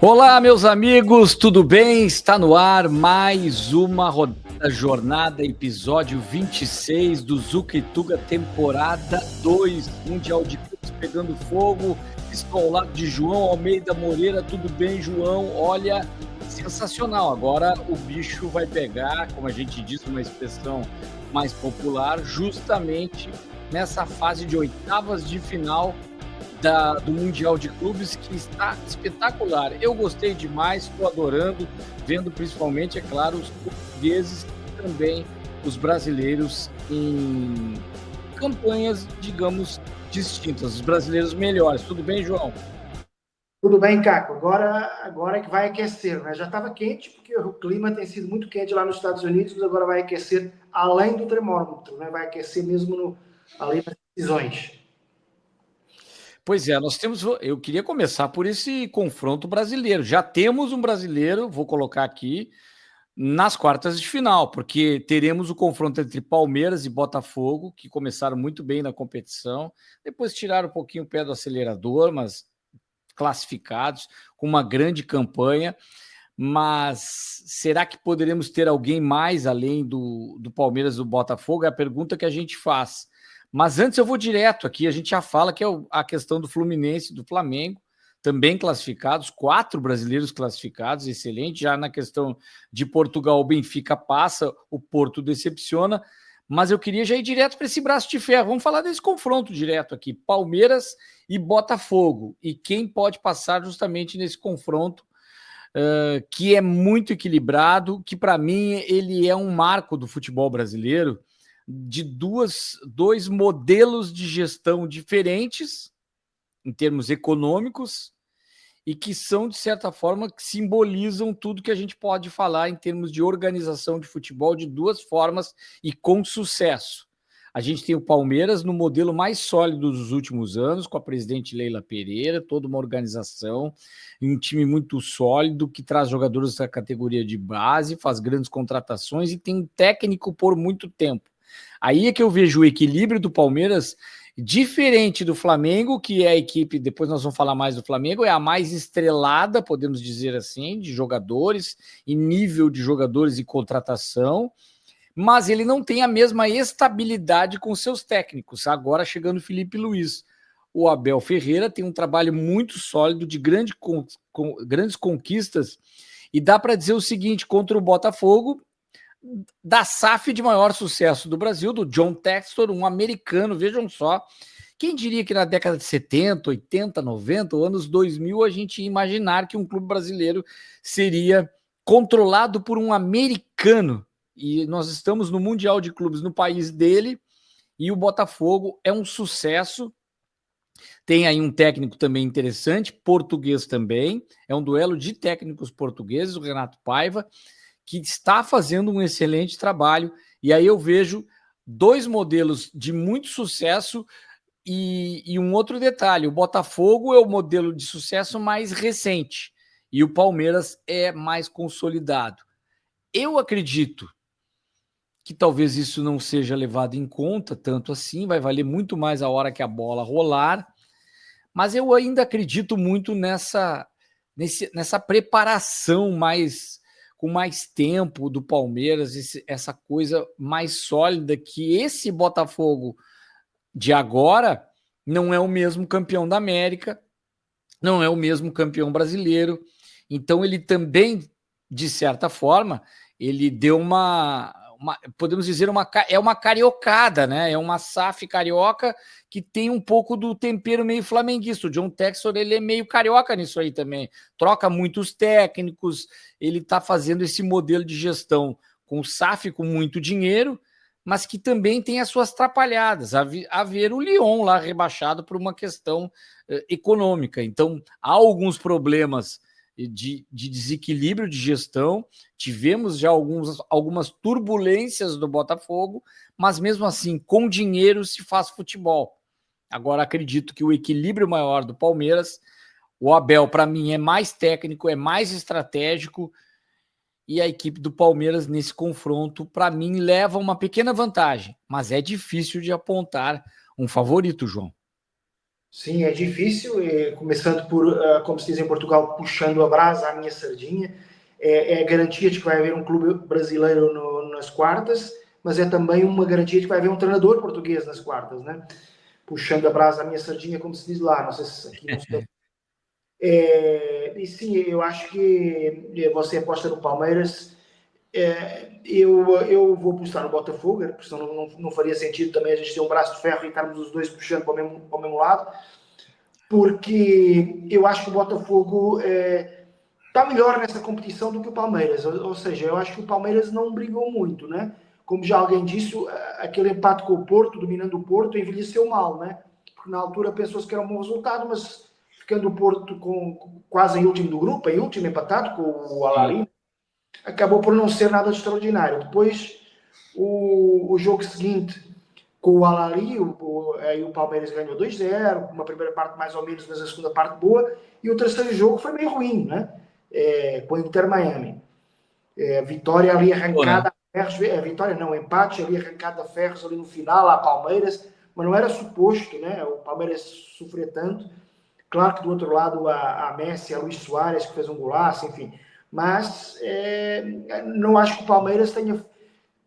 Olá, meus amigos, tudo bem? Está no ar mais uma jornada, episódio 26 do Zuca e Tuga, temporada 2, Mundial de Clubes pegando fogo. Estou ao lado de João Almeida Moreira. Tudo bem, João? Olha, sensacional. Agora o bicho vai pegar, como a gente diz, uma expressão mais popular, justamente nessa fase de oitavas de final do Mundial de Clubes, que está espetacular. Eu gostei demais, estou adorando, vendo principalmente, é claro, os portugueses e também os brasileiros em campanhas, digamos, distintas, os brasileiros melhores. Tudo bem, João? Tudo bem, Caco. Agora é que vai aquecer, né? Já estava quente, porque o clima tem sido muito quente lá nos Estados Unidos, mas agora vai aquecer além do termômetro, né? Vai aquecer mesmo ali nas decisões. Pois é, eu queria começar por esse confronto brasileiro. Já temos um brasileiro, vou colocar aqui, nas quartas de final, porque teremos o confronto entre Palmeiras e Botafogo, que começaram muito bem na competição, depois tiraram um pouquinho o pé do acelerador, mas classificados, com uma grande campanha. Mas será que poderemos ter alguém mais além do Palmeiras e do Botafogo? É a pergunta que a gente faz. Mas antes eu vou direto aqui, a gente já fala que é a questão do Fluminense e do Flamengo, também classificados, 4 brasileiros classificados, excelente. Já na questão de Portugal, o Benfica passa, o Porto decepciona, mas eu queria já ir direto para esse braço de ferro. Vamos falar desse confronto direto aqui, Palmeiras e Botafogo, e quem pode passar justamente nesse confronto, que é muito equilibrado, que para mim ele é um marco do futebol brasileiro, de dois modelos de gestão diferentes em termos econômicos e que são, de certa forma, que simbolizam tudo que a gente pode falar em termos de organização de futebol de duas formas e com sucesso. A gente tem o Palmeiras no modelo mais sólido dos últimos anos, com a presidente Leila Pereira, toda uma organização, um time muito sólido, que traz jogadores da categoria de base, faz grandes contratações e tem um técnico por muito tempo. Aí é que eu vejo o equilíbrio do Palmeiras diferente do Flamengo, que é a equipe, depois nós vamos falar mais do Flamengo, é a mais estrelada, podemos dizer assim, de jogadores, e nível de jogadores e contratação, mas ele não tem a mesma estabilidade com seus técnicos. Agora chegando o Felipe Luiz. O Abel Ferreira tem um trabalho muito sólido, de grandes conquistas, e dá para dizer o seguinte, contra o Botafogo, da SAF de maior sucesso do Brasil, do John Textor, um americano, vejam só. Quem diria que na década de 70, 80, 90, ou anos 2000, a gente ia imaginar que um clube brasileiro seria controlado por um americano? E nós estamos no Mundial de Clubes no país dele, e o Botafogo é um sucesso. Tem aí um técnico também interessante, português também, é um duelo de técnicos portugueses, o Renato Paiva, que está fazendo um excelente trabalho, e aí eu vejo dois modelos de muito sucesso e um outro detalhe, o Botafogo é o modelo de sucesso mais recente, e o Palmeiras é mais consolidado. Eu acredito que talvez isso não seja levado em conta tanto assim, vai valer muito mais a hora que a bola rolar, mas eu ainda acredito muito nessa preparação com mais tempo do Palmeiras, essa coisa mais sólida, que esse Botafogo de agora não é o mesmo campeão da América, não é o mesmo campeão brasileiro, então ele também, de certa forma, ele deu podemos dizer, é uma cariocada, né? É uma SAF carioca que tem um pouco do tempero meio flamenguista. O John Textor, ele é meio carioca nisso aí também. Troca muitos técnicos, ele está fazendo esse modelo de gestão com SAF, com muito dinheiro, mas que também tem as suas atrapalhadas. A ver o Lyon lá rebaixado por uma questão econômica. Então, há alguns problemas de desequilíbrio de gestão, tivemos já algumas turbulências do Botafogo, mas mesmo assim, com dinheiro se faz futebol. Agora, acredito que o equilíbrio maior do Palmeiras, o Abel, para mim, é mais técnico, é mais estratégico, e a equipe do Palmeiras, nesse confronto, para mim, leva uma pequena vantagem, mas é difícil de apontar um favorito, João. Sim, é difícil, começando por, como se diz em Portugal, puxando a brasa à minha sardinha. É garantia de que vai haver um clube brasileiro nas quartas, mas é também uma garantia de que vai haver um treinador português nas quartas, né? Puxando a brasa à minha sardinha, como se diz lá. Não sei se aqui não se e sim, eu acho que você aposta no Palmeiras. Eu vou apostar no Botafogo, porque senão não faria sentido também a gente ter um braço de ferro e estarmos os dois puxando para o mesmo lado, porque eu acho que o Botafogo está melhor nessa competição do que o Palmeiras. Ou seja, eu acho que o Palmeiras não brigou muito, né? Como já alguém disse, aquele empate com o Porto, dominando o Porto, envelheceu mal, né? Porque na altura pensou-se que era um bom resultado, mas ficando o Porto quase em último do grupo, em último empatado com o Sim. Alari, acabou por não ser nada de extraordinário. Depois, o jogo seguinte, com o Alari, aí o Palmeiras ganhou 2-0, uma primeira parte mais ou menos, mas a segunda parte boa, e o terceiro jogo foi meio ruim, né? Com o Inter Miami. Vitória ali Né? arrancada a ferros, vitória não, empate ali arrancada a ferros ali no final, a Palmeiras, mas não era suposto, né? O Palmeiras sofrer tanto. Claro que do outro lado a Messi, a Luís Soares, que fez um golaço, enfim. Mas não acho que o Palmeiras tenha.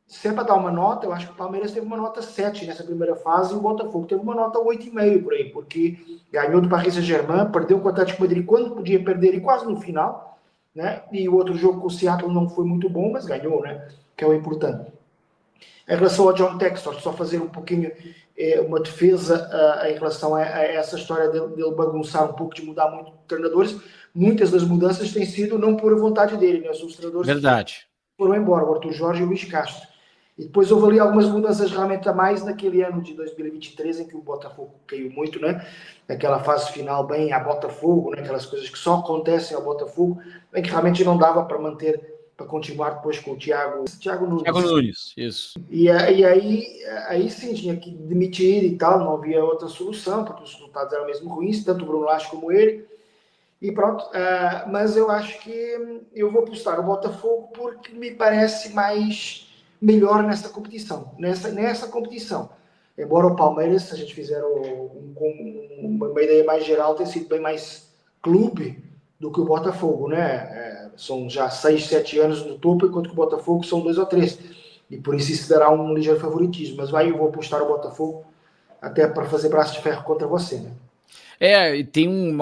Se é para dar uma nota, eu acho que o Palmeiras teve uma nota 7 nessa primeira fase e o Botafogo teve uma nota 8,5 por aí, porque ganhou do Paris Saint-Germain, perdeu com o Atlético Madrid quando podia perder e quase no final, né? E o outro jogo com o Seattle não foi muito bom, mas ganhou, né? Que é o importante. Em relação ao John Textor, só fazer um pouquinho uma defesa em relação a essa história dele bagunçar um pouco, de mudar muito de treinadores. Muitas das mudanças têm sido não por vontade dele, né? São os treinadores que Verdade. foram embora, o Arthur Jorge e o Luís Castro. E depois houve ali algumas mudanças realmente a mais naquele ano de 2023, em que o Botafogo caiu muito, né? Aquela fase final bem a Botafogo, né? Aquelas coisas que só acontecem ao Botafogo, em que realmente não dava para manter, para continuar depois com o Thiago Thiago Nunes. Nunes, isso. E aí sim, tinha que demitir e tal, não havia outra solução, porque os resultados eram mesmo ruins, tanto o Bruno Lage como ele. E pronto, mas eu acho que eu vou apostar o Botafogo porque me parece mais melhor nessa competição. Nessa competição. Embora o Palmeiras, se a gente fizer uma ideia mais geral, tenha sido bem mais clube do que o Botafogo, né? São já 6, 7 anos no topo, enquanto que o Botafogo são 2 ou 3. E por isso dará um ligeiro favoritismo. Mas vai, eu vou apostar o Botafogo até para fazer braço de ferro contra você, né? E tem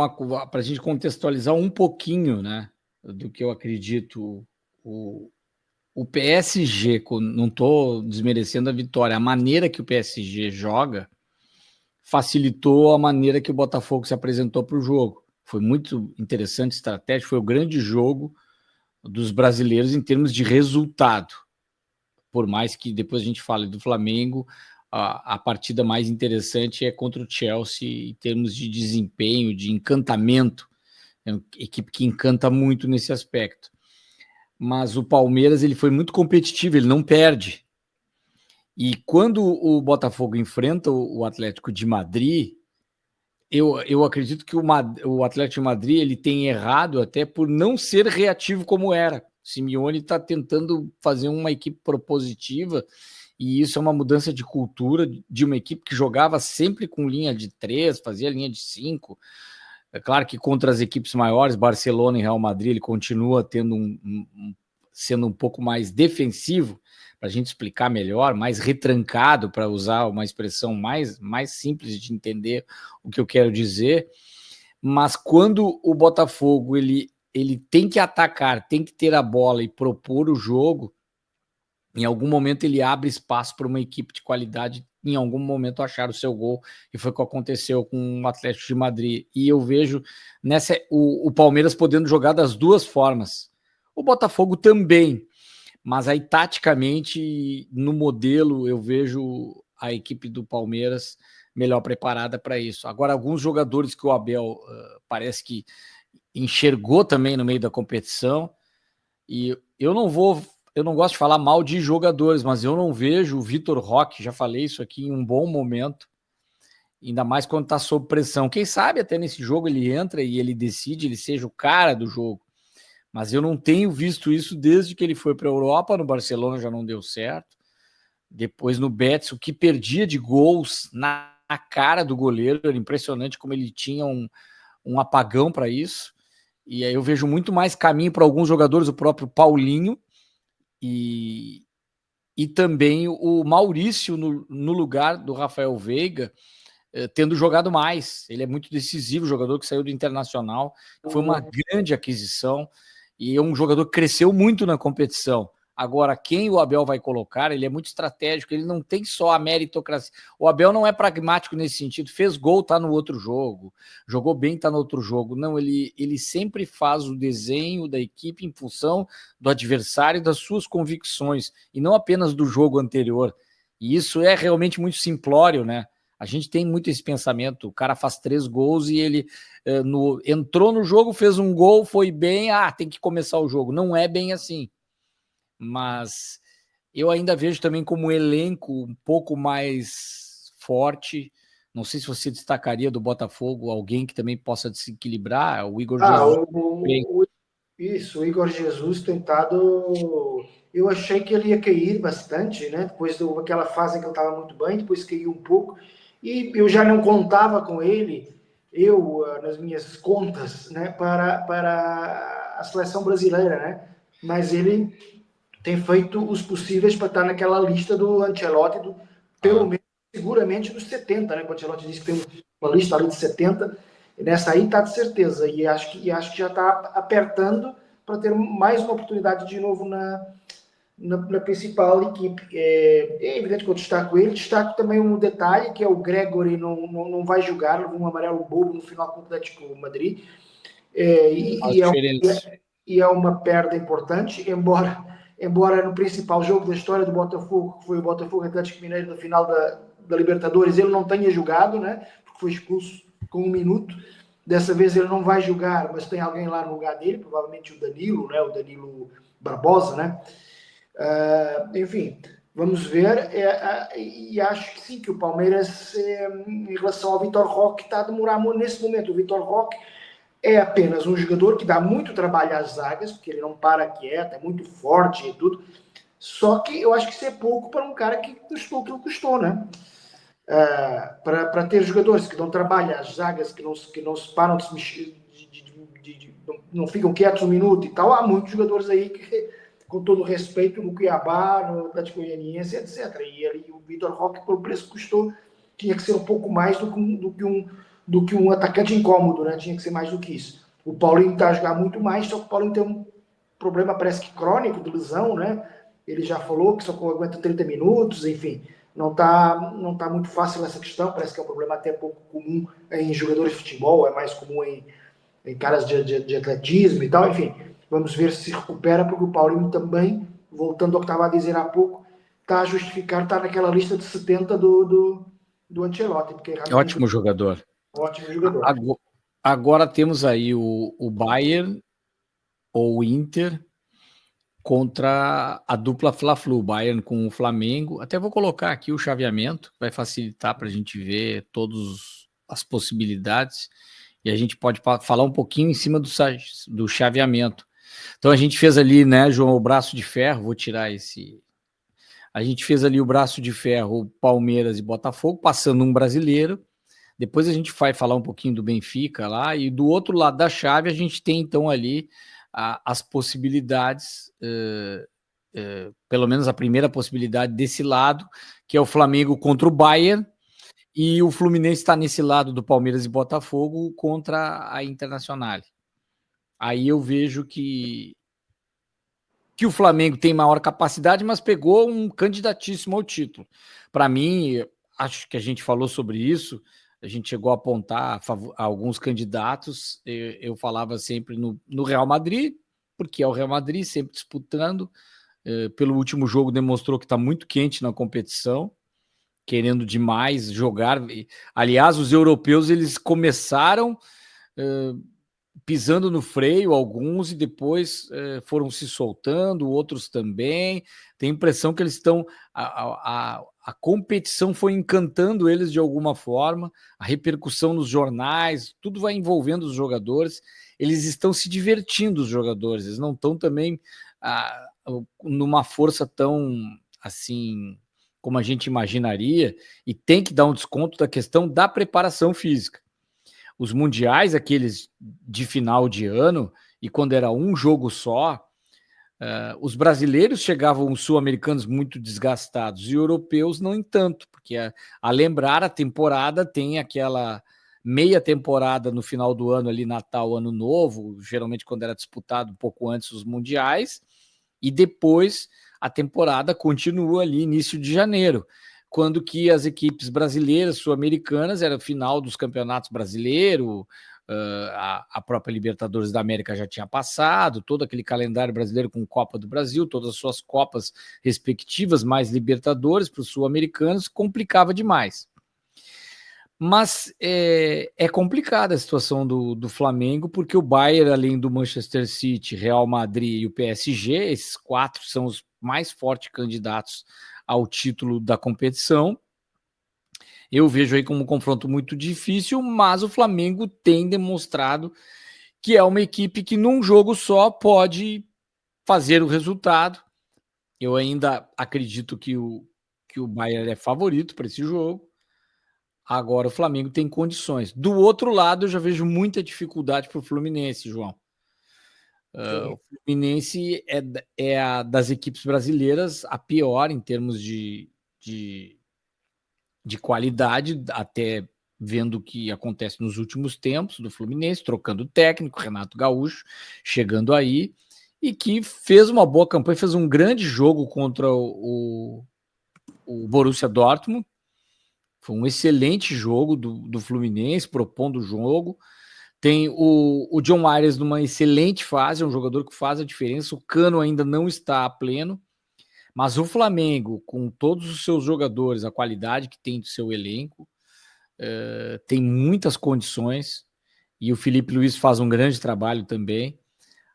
para a gente contextualizar um pouquinho, né, do que eu acredito. O PSG, não estou desmerecendo a vitória, a maneira que o PSG joga facilitou a maneira que o Botafogo se apresentou para o jogo. Foi muito interessante, estratégico, foi o grande jogo dos brasileiros em termos de resultado. Por mais que depois a gente fale do Flamengo, a partida mais interessante é contra o Chelsea em termos de desempenho, de encantamento. É uma equipe que encanta muito nesse aspecto. Mas o Palmeiras ele foi muito competitivo, ele não perde. E quando o Botafogo enfrenta o Atlético de Madrid, eu acredito que o Atlético de Madrid ele tem errado até por não ser reativo como era. Simeone está tentando fazer uma equipe propositiva e isso é uma mudança de cultura de uma equipe que jogava sempre com linha de 3, fazia linha de 5. É claro que contra as equipes maiores, Barcelona e Real Madrid, ele continua tendo sendo um pouco mais defensivo, para a gente explicar melhor, mais retrancado, para usar uma expressão mais simples de entender o que eu quero dizer. Mas quando o Botafogo ele tem que atacar, tem que ter a bola e propor o jogo, em algum momento ele abre espaço para uma equipe de qualidade em algum momento achar o seu gol, e foi o que aconteceu com o Atlético de Madrid. E eu vejo o Palmeiras podendo jogar das duas formas. O Botafogo também, mas aí taticamente, no modelo, eu vejo a equipe do Palmeiras melhor preparada para isso. Agora, alguns jogadores que o Abel parece que enxergou também no meio da competição, e eu não gosto de falar mal de jogadores, mas eu não vejo o Vitor Roque, já falei isso aqui, em um bom momento, ainda mais quando está sob pressão. Quem sabe até nesse jogo ele entra e ele decide, ele seja o cara do jogo. Mas eu não tenho visto isso desde que ele foi para a Europa, no Barcelona já não deu certo. Depois no Betis, o que perdia de gols na cara do goleiro, era impressionante como ele tinha um apagão para isso. E aí eu vejo muito mais caminho para alguns jogadores, o próprio Paulinho e também o Maurício no lugar do Rafael Veiga, tendo jogado mais. Ele é muito decisivo, jogador que saiu do Internacional, foi uma grande aquisição e é um jogador que cresceu muito na competição. Agora, quem o Abel vai colocar, ele é muito estratégico, ele não tem só a meritocracia. O Abel não é pragmático nesse sentido, fez gol, tá no outro jogo, jogou bem, tá no outro jogo. Não, ele sempre faz o desenho da equipe em função do adversário e das suas convicções, e não apenas do jogo anterior. E isso é realmente muito simplório, né? A gente tem muito esse pensamento, o cara faz 3 gols e ele entrou no jogo, fez um gol, foi bem, tem que começar o jogo. Não é bem assim. Mas eu ainda vejo também como um elenco um pouco mais forte. Não sei se você destacaria do Botafogo alguém que também possa desequilibrar, o Igor Jesus. Isso, o Igor Jesus tentado. Eu achei que ele ia cair bastante, né? Depois daquela fase que ele estava muito bem, depois caiu um pouco. E eu já não contava com ele, nas minhas contas, né, para a seleção brasileira, né? Mas ele tem feito os possíveis para estar naquela lista do Ancelotti, pelo menos, seguramente, dos 70, né? O Ancelotti disse que tem uma lista ali de 70, e nessa aí está de certeza, e acho que já está apertando para ter mais uma oportunidade de novo na principal equipe. É evidente que eu destaco também um detalhe, que é o Gregory não vai jogar, levou um amarelo bobo no final contra o Atlético Madrid, e é uma perda importante, embora no principal jogo da história do Botafogo, que foi o Botafogo Atlético Mineiro na final da Libertadores, ele não tenha jogado, né? Porque foi expulso com 1 minuto. Dessa vez ele não vai jogar, mas tem alguém lá no lugar dele, provavelmente o Danilo, né? O Danilo Barbosa, né? Enfim, vamos ver. E acho que sim, que o Palmeiras, em relação ao Vitor Roque, está a demorar muito nesse momento. O Vitor Roque é apenas um jogador que dá muito trabalho às zagas, porque ele não para quieto, é muito forte e tudo. Só que eu acho que isso é pouco para um cara que custou aquilo que custou, né? Para ter jogadores que dão trabalho às zagas, que não se param de se mexer, não ficam quietos um minuto e tal. Há muitos jogadores aí que, com todo o respeito, no Cuiabá, no Atlético Goianiense, etc. E o Vitor Roque, pelo preço que custou, tinha que ser um pouco mais do que um atacante incômodo, né? Tinha que ser mais do que isso. O Paulinho está a jogar muito mais, só que o Paulinho tem um problema, parece que crônico, de lesão, né? Ele já falou que só aguenta 30 minutos, enfim. Não tá muito fácil essa questão, parece que é um problema até pouco comum em jogadores de futebol, é mais comum em caras de atletismo e tal, enfim. Vamos ver se recupera, porque o Paulinho também, voltando ao que estava a dizer há pouco, está a justificar, está naquela lista de 70 do Ancelotti. Porque é ótimo jogador. Ótimo jogador. Agora temos aí o Bayern ou o Inter contra a dupla Fla-Flu, Bayern com o Flamengo. Até vou colocar aqui o chaveamento, vai facilitar para a gente ver todas as possibilidades e a gente pode falar um pouquinho em cima do chaveamento. Então a gente fez ali, né, João, o braço de ferro, vou tirar esse... A gente fez ali o braço de ferro, Palmeiras e Botafogo, passando um brasileiro. Depois a gente vai falar um pouquinho do Benfica lá, e do outro lado da chave a gente tem então ali as possibilidades, pelo menos a primeira possibilidade desse lado, que é o Flamengo contra o Bayern, e o Fluminense está nesse lado do Palmeiras e Botafogo contra a Internacional. Aí eu vejo que o Flamengo tem maior capacidade, mas pegou um candidatíssimo ao título. Para mim, acho que a gente falou sobre isso, a gente chegou a apontar alguns candidatos, eu falava sempre no Real Madrid, porque é o Real Madrid sempre disputando, pelo último jogo demonstrou que está muito quente na competição, querendo demais jogar. Aliás, os europeus eles começaram pisando no freio, alguns, e depois foram se soltando, outros também. Tem a impressão que eles estão... A competição foi encantando eles de alguma forma, a repercussão nos jornais, tudo vai envolvendo os jogadores, eles estão se divertindo, os jogadores, eles não estão também numa força tão, assim, como a gente imaginaria, e tem que dar um desconto da questão da preparação física. Os mundiais, aqueles de final de ano, e quando era um jogo só, os brasileiros chegavam, os sul-americanos, muito desgastados, e europeus não em tanto, porque a lembrar, a temporada tem aquela meia temporada no final do ano, ali Natal, Ano Novo, geralmente quando era disputado um pouco antes os mundiais, e depois a temporada continua ali início de janeiro, quando que as equipes brasileiras, sul-americanas, era o final dos campeonatos brasileiros, a própria Libertadores da América já tinha passado, todo aquele calendário brasileiro com Copa do Brasil, todas as suas Copas respectivas, mais Libertadores para os sul-americanos, complicava demais. Mas é complicada a situação do Flamengo, porque o Bayern, além do Manchester City, Real Madrid e o PSG, esses 4 são os mais fortes candidatos ao título da competição. Eu vejo aí como um confronto muito difícil, mas o Flamengo tem demonstrado que é uma equipe que num jogo só pode fazer o resultado. Eu ainda acredito que o Bayern é favorito para esse jogo. Agora o Flamengo tem condições. Do outro lado, eu já vejo muita dificuldade para o Fluminense, João. O Fluminense é das equipes brasileiras a pior em termos de qualidade, até vendo o que acontece nos últimos tempos do Fluminense, trocando técnico, Renato Gaúcho chegando aí, e que fez uma boa campanha, fez um grande jogo contra o Borussia Dortmund. Foi um excelente jogo do Fluminense, propondo o jogo. Tem o John Arias numa excelente fase, é um jogador que faz a diferença. O Cano ainda não está a pleno, mas o Flamengo, com todos os seus jogadores, a qualidade que tem do seu elenco, tem muitas condições, e o Felipe Luiz faz um grande trabalho também.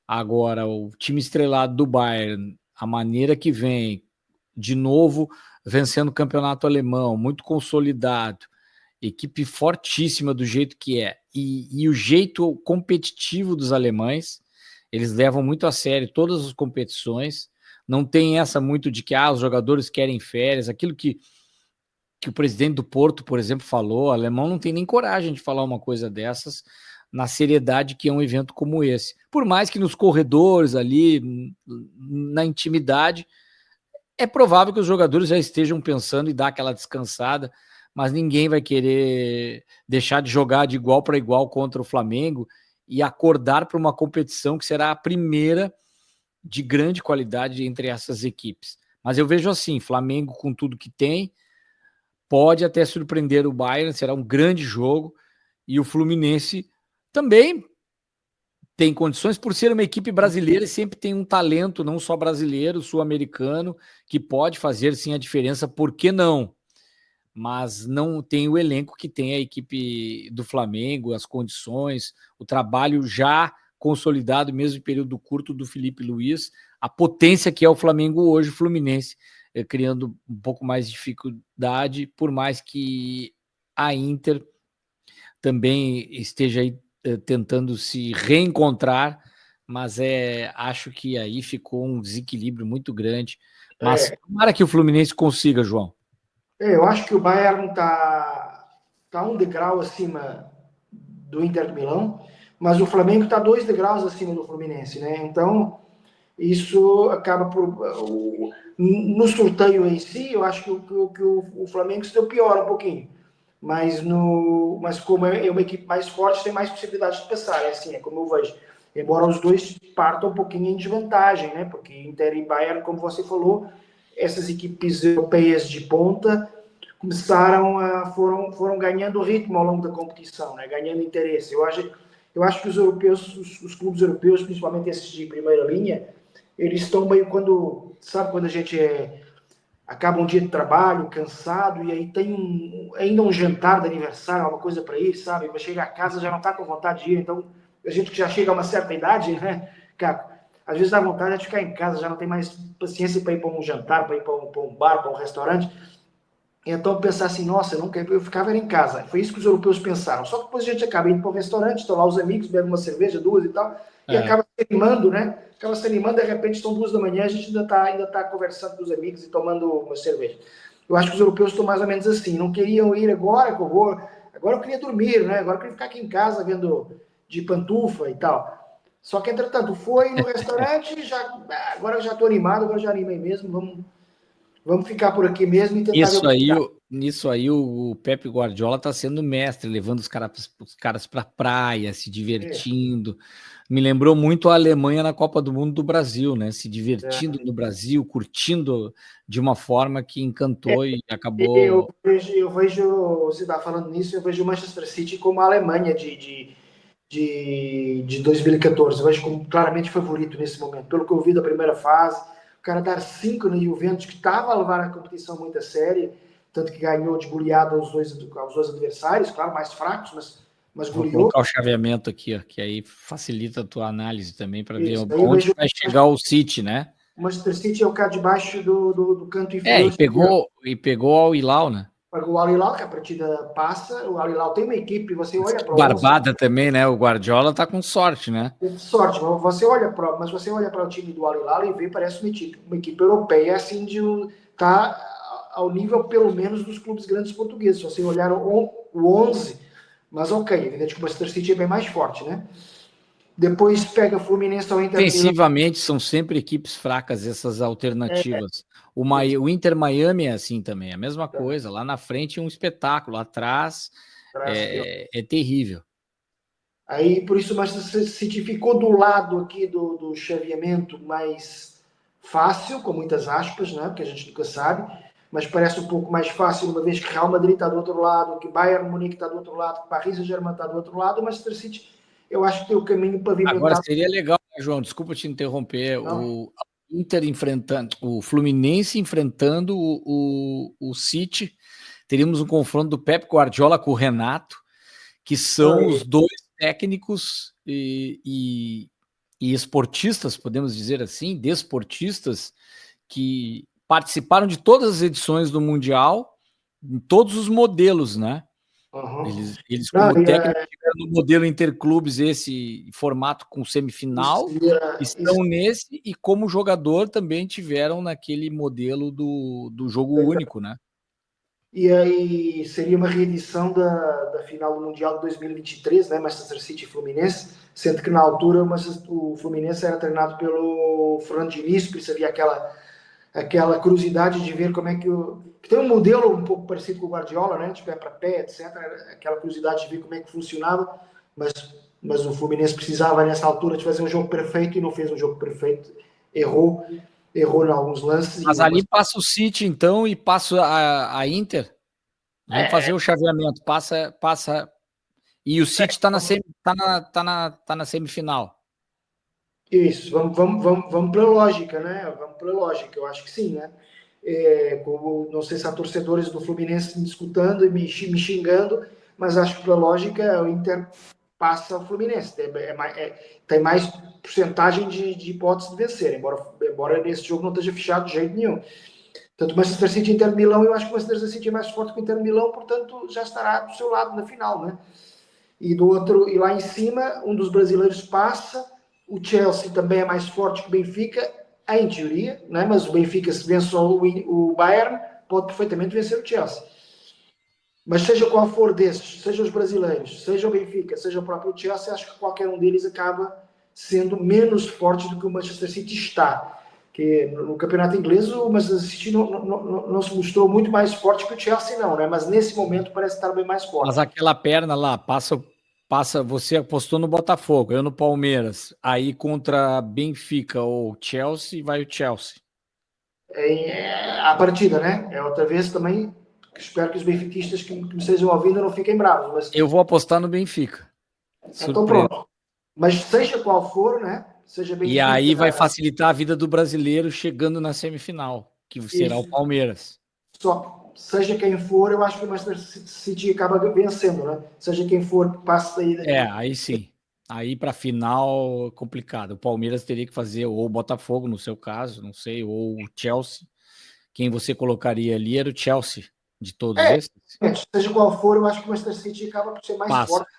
Agora, o time estrelado do Bayern, a maneira que vem, de novo, vencendo o campeonato alemão, muito consolidado, equipe fortíssima do jeito que é, e o jeito competitivo dos alemães, eles levam muito a sério todas as competições, não tem essa muito de que os jogadores querem férias, aquilo que o presidente do Porto, por exemplo, falou, o alemão não tem nem coragem de falar uma coisa dessas, na seriedade que é um evento como esse. Por mais que nos corredores ali, na intimidade, é provável que os jogadores já estejam pensando em dar aquela descansada, mas ninguém vai querer deixar de jogar de igual para igual contra o Flamengo e acordar para uma competição que será a primeira de grande qualidade entre essas equipes. Mas eu vejo assim, Flamengo com tudo que tem, pode até surpreender o Bayern, será um grande jogo, e o Fluminense também tem condições, por ser uma equipe brasileira, e sempre tem um talento, não só brasileiro, sul-americano, que pode fazer sim a diferença, por que não? Mas não tem o elenco que tem a equipe do Flamengo, as condições, o trabalho já consolidado, mesmo em período curto, do Felipe Luiz, a potência que é o Flamengo hoje, o Fluminense, criando um pouco mais de dificuldade, por mais que a Inter também esteja aí tentando se reencontrar, mas acho que aí ficou um desequilíbrio muito grande. Mas tomara que o Fluminense consiga, João. Eu acho que o Bayern tá um degrau acima do Inter de Milão, mas o Flamengo está 2 degraus acima do Fluminense, né? Então, isso acaba por... No sorteio em si, eu acho que o Flamengo se deu pior um pouquinho. Mas como é uma equipe mais forte, tem mais possibilidade de passar. É assim, é como eu vejo. Embora os dois partam um pouquinho em desvantagem, né? Porque Inter e Bayern, como você falou, essas equipes europeias de ponta foram ganhando ritmo ao longo da competição, né? Ganhando interesse. Eu acho que os europeus, os clubes europeus, principalmente esses de primeira linha, eles estão meio quando a gente acaba um dia de trabalho, cansado, e aí tem ainda um jantar de aniversário, uma coisa para ir, sabe? Mas chega a casa já não está com vontade de ir, então a gente que já chega a uma certa idade, né, cara, às vezes dá vontade de ficar em casa, já não tem mais paciência para ir para um jantar, para ir para um bar, para um restaurante. Então pensar assim, nossa, eu ficava em casa. Foi isso que os europeus pensaram. Só que depois a gente acaba indo para o restaurante, estão lá os amigos, bebe uma cerveja, 2 e tal, e acaba se animando, né? Acaba se animando, de repente estão 2 da manhã, a gente ainda tá conversando com os amigos e tomando uma cerveja. Eu acho que os europeus estão mais ou menos assim, não queriam ir agora que eu vou, agora eu queria dormir, né? Agora eu queria ficar aqui em casa vendo de pantufa e tal. Só que, entretanto, foi no restaurante, já, agora eu já estou animado, agora eu já animei mesmo, vamos ficar por aqui mesmo e tentar ver o Isso que aí, dá. nisso aí o Pepe Guardiola está sendo mestre, levando os caras para praia, se É, divertindo. Me lembrou muito a Alemanha na Copa do Mundo do Brasil, né? Se divertindo é, no Brasil, curtindo de uma forma que é, encantou e eu acabou. vejo, você está falando nisso, eu vejo o Manchester City como a Alemanha de 2014. Eu vejo como claramente favorito nesse momento. Pelo que eu vi da primeira fase, o cara dar 5 na Juventus, que estava a levar a competição muito a sério, tanto que ganhou de goleada aos dois adversários, claro, mais fracos, mas Vou goleou. colocar o chaveamento aqui, ó, que aí facilita a tua análise também para ver Isso. Aí eu onde vejo vai chegar o City, né? o Manchester City é o cá de baixo do canto É, inferior e pegou ao Hilal, né? para o Al Hilal, que a partida passa. O Al Hilal tem uma equipe, você olha para o 11, Barbada também, né? O Guardiola tá com sorte, né? sorte, mas você olha para o time do Al Hilal e vê, parece uma equipe europeia, assim, tá ao nível, pelo menos, dos clubes grandes portugueses. Se você olhar o 11, mas ok, evidente que o Manchester City é bem mais forte, né? Depois pega Fluminense ao Inter de Milão. Ofensivamente são sempre equipes fracas essas alternativas. O Inter Miami é assim também, é a mesma coisa. Lá na frente é um espetáculo, atrás é terrível. Aí, por isso, o Manchester City ficou do lado aqui do chaveamento mais fácil, com muitas aspas, né? Porque a gente nunca sabe, mas parece um pouco mais fácil, uma vez que Real Madrid está do outro lado, que Bayern Munique está do outro lado, que Paris Saint-Germain está do outro lado, o Manchester City, eu acho que tem o caminho Agora pavimentado. seria legal, né, João, desculpa te interromper, Não? o Inter enfrentando, o Fluminense enfrentando o City. Teríamos um confronto do Pep Guardiola com o Renato, que são Aí, os dois técnicos e esportistas, podemos dizer assim, desportistas, que participaram de todas as edições do Mundial, em todos os modelos, né? uhum. Eles Não, como técnico, tiveram no modelo interclubes esse formato com isso semifinal, isso, estão nesse, e como jogador também tiveram naquele modelo do jogo único, né? e aí seria uma reedição da final do Mundial de 2023, né? Manchester City e Fluminense, sendo que na altura o Fluminense era treinado pelo Fernando Diniz, por isso havia aquela curiosidade de ver como é que tem um modelo um pouco parecido com o Guardiola, né? De pé para pé, etc. Aquela curiosidade de ver como é que funcionava, mas, mas o Fluminense precisava nessa altura de fazer um jogo perfeito e não fez um jogo perfeito, errou, errou em alguns lances e Mas ali passa o City, então, e passa a Inter. Vamos fazer o chaveamento. Passa. E o City está na semifinal. isso, vamos pela lógica, né? Vamos pela lógica, eu acho que sim, né? Como, não sei se há torcedores do Fluminense me escutando e me xingando, mas acho que pela lógica o Inter passa o Fluminense, tem mais porcentagem de hipótese de vencer, embora nesse jogo não esteja fechado de jeito nenhum. Tanto Manchester City e Inter de Milão, eu acho que o Manchester City é mais forte que o Inter de Milão, portanto já estará do seu lado na final, né? E lá em cima, um dos brasileiros passa. O Chelsea também é mais forte que o Benfica, em teoria, né? Mas o Benfica, se vence o Bayern, pode perfeitamente vencer o Chelsea. Mas seja qual for desses, seja os brasileiros, seja o Benfica, seja o próprio Chelsea, acho que qualquer um deles acaba sendo menos forte do que o Manchester City está. Que no campeonato inglês o Manchester City não se mostrou muito mais forte que o Chelsea, não, né? Mas nesse momento parece estar bem mais Mas forte. aquela perna lá, passa. Você apostou no Botafogo, eu no Palmeiras. Aí contra Benfica ou Chelsea, vai o Chelsea. A partida, né? É outra vez também que espero que os benfiquistas que me estejam ouvindo não fiquem bravos, mas Eu vou apostar no Benfica. então Surpresa. pronto. Mas seja qual for, né? Seja E aí vai Benfica, facilitar a vida do brasileiro chegando na semifinal, que será o isso, Palmeiras. só seja quem for, eu acho que o Manchester City acaba vencendo, né? Seja quem for, passa aí É, daqui. aí sim. Aí para final complicado. O Palmeiras teria que fazer ou o Botafogo no seu caso, não sei, ou o Chelsea. Quem você colocaria ali era o Chelsea de todos É, esses? seja qual for, eu acho que o Manchester City acaba por ser mais Passa. forte,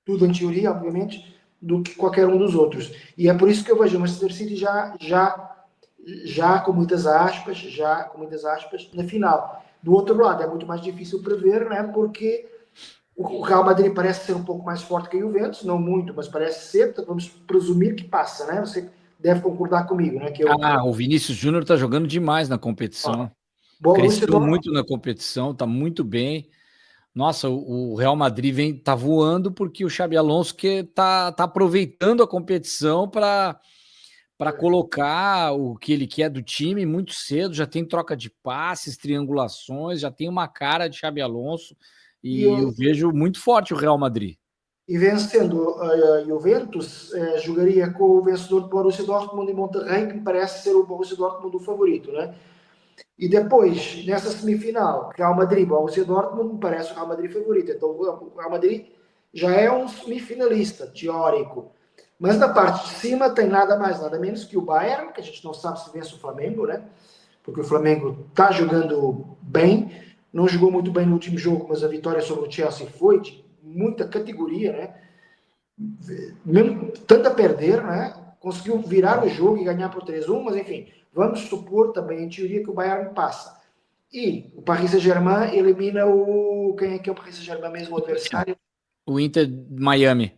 tudo em teoria, obviamente, do que qualquer um dos outros. E é por isso que eu vejo o Manchester City já com muitas aspas, na final. Do outro lado, é muito mais difícil prever, né? Porque o Real Madrid parece ser um pouco mais forte que o Juventus, não muito, mas parece ser, então vamos presumir que passa, né? Você deve concordar comigo, né? O Vinícius Júnior está jogando demais na competição. Borussia Cresceu Dortmund. muito na competição, está muito bem. Nossa, o Real Madrid tá voando porque o Xabi Alonso tá aproveitando a competição para colocar o que ele quer do time muito cedo, já tem troca de passes, triangulações, já tem uma cara de Xabi Alonso E, e eu vejo muito forte o Real Madrid. e vencendo a Juventus, jogaria com o vencedor do Borussia Dortmund e Monterrey, que me parece ser o Borussia Dortmund o favorito, né? E depois, nessa semifinal, Real Madrid, Borussia Dortmund, me parece o Real Madrid favorito. Então, o Real Madrid já é um semifinalista teórico. Mas na parte de cima tem nada mais, nada menos que o Bayern, que a gente não sabe se vence o Flamengo, né? Porque o Flamengo está jogando bem, não jogou muito bem no último jogo, mas a vitória sobre o Chelsea foi de muita categoria, né? Mesmo tanto a perder, né? Conseguiu virar o jogo e ganhar por 3-1, mas enfim, vamos supor também, em teoria, que o Bayern passa. E o Paris Saint-Germain elimina o. Quem é que é o Paris Saint-Germain mesmo, o adversário? O Inter Miami,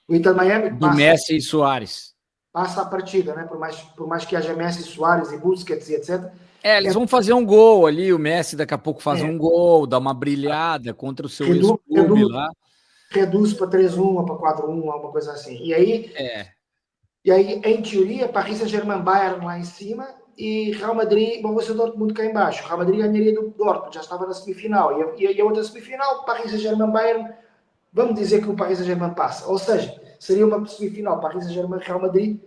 O Inter Miami do passa, Messi e Soares. passa a partida, né? Por mais que haja Messi, Soares e Busquets e etc. Eles vão fazer um gol ali, o Messi daqui a pouco faz um gol, dá uma brilhada contra o seu Reduz, ex-clube reduz, lá. reduz para 3-1 ou para 4-1, alguma coisa assim. E aí, em teoria, Paris Saint-Germain, Bayern lá em cima e Real Madrid, Borussia Dortmund cá em baixo. Real Madrid ganharia do Dortmund, já estava na semifinal. E a outra semifinal, Paris Saint-Germain, Bayern, vamos dizer que o Paris Saint-Germain passa. Ou seja, seria uma semifinal, Paris Saint-Germain, Real Madrid,